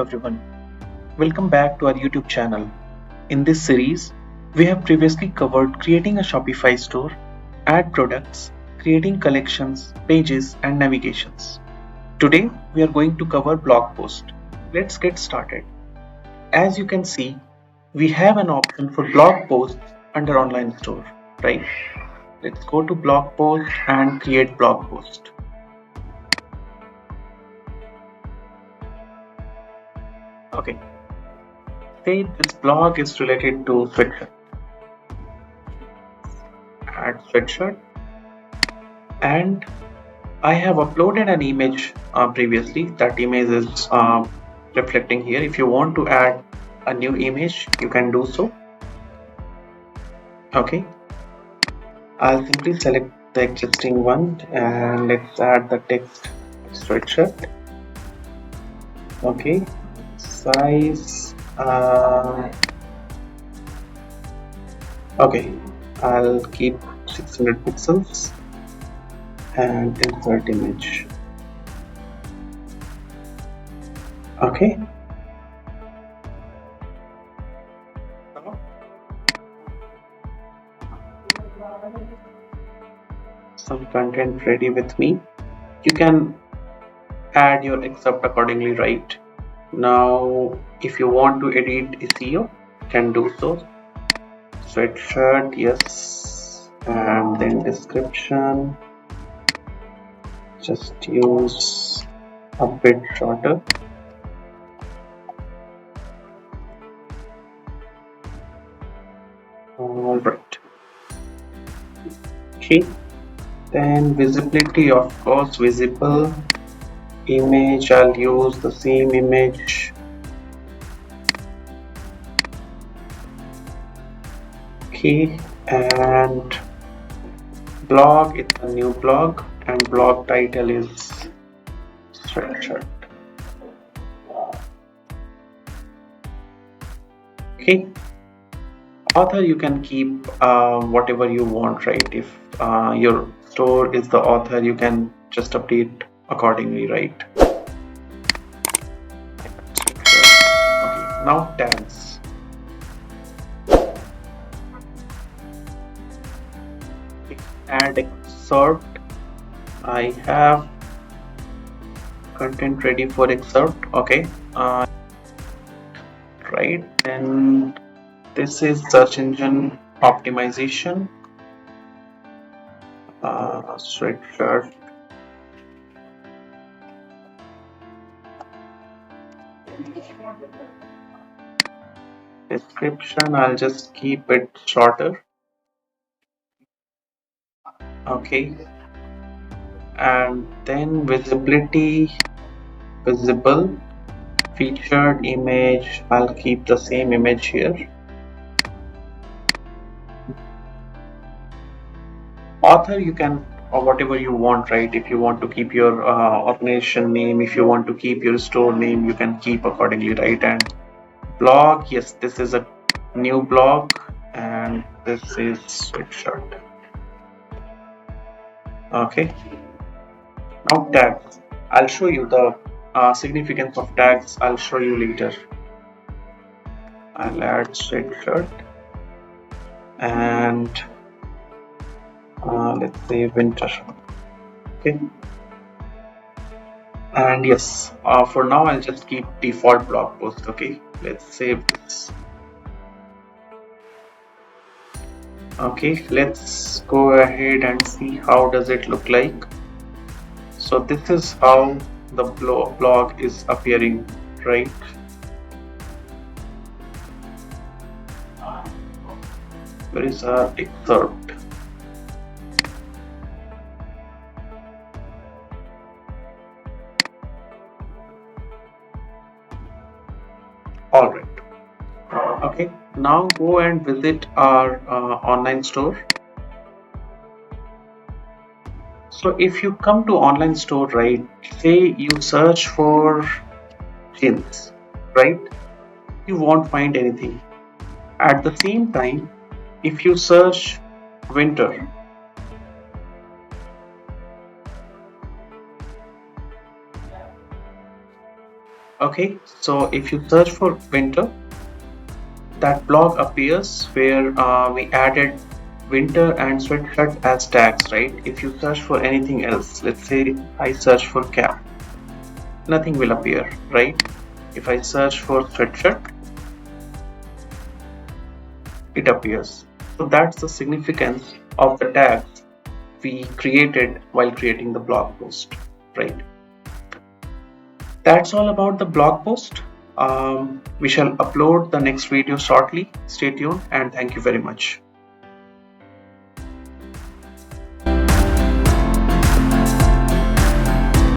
everyone. Welcome back to our YouTube channel. In this series, we have previously covered creating a Shopify store, add products, creating collections, pages, and navigations. Today, we are going to cover blog post. Let's get started. As you can see, we have an option for blog posts under online store, right? Let's go to blog post and create blog post. Okay. Say this blog is related to sweatshirt. Add sweatshirt, and I have uploaded an image previously. That image is reflecting here. If you want to add a new image, you can do so. Okay, I'll simply select the existing one and let's add the text sweatshirt. Okay, size. Okay, I'll keep 600 pixels and insert image. Okay. Some content ready with me. You can add your excerpt accordingly, right? Now, if you want to edit SEO, you can do so. Sweatshirt, yes, and then description. Just use a bit shorter. All right. Okay. Then visibility, of course, visible. Image, I'll use the same image. Okay, and blog, it's a new blog, and blog title is sweatshirt. Okay, author, you can keep whatever you want, right? If your store is the author, you can just update accordingly, right? Okay, now tags. Add excerpt. I have content ready for excerpt. Okay, right, and this is search engine optimization. Sweatshirt. Description, I'll just keep it shorter. Okay, and then visibility, visible, featured image, I'll keep the same image here. Author, you can or whatever you want, right? If you want to keep your organization name, if you want to keep your store name, you can keep accordingly, right? And blog, yes, this is a new blog and this is sweatshirt. Okay, now tags. I'll show you the significance of tags. I'll show you later. I'll add sweatshirt and let's say winter. Okay, and yes, for now I'll just keep default blog post. Okay, let's save this. Okay, let's go ahead and see how does it look like. So this is how the blog is appearing, right? Where is our excerpt? All right. Okay, now go and visit our online store. So if you come to online store, right, say you search for jeans, right, you won't find anything. At the same time, if you search winter, Okay, so if you search for winter, that blog appears where we added winter and sweatshirt as tags, right? If you search for anything else, let's say I search for cap, nothing will appear, right? If I search for sweatshirt, it appears. So that's the significance of the tags we created while creating the blog post, right? That's all about the blog post. We shall upload the next video shortly. Stay tuned and thank you very much.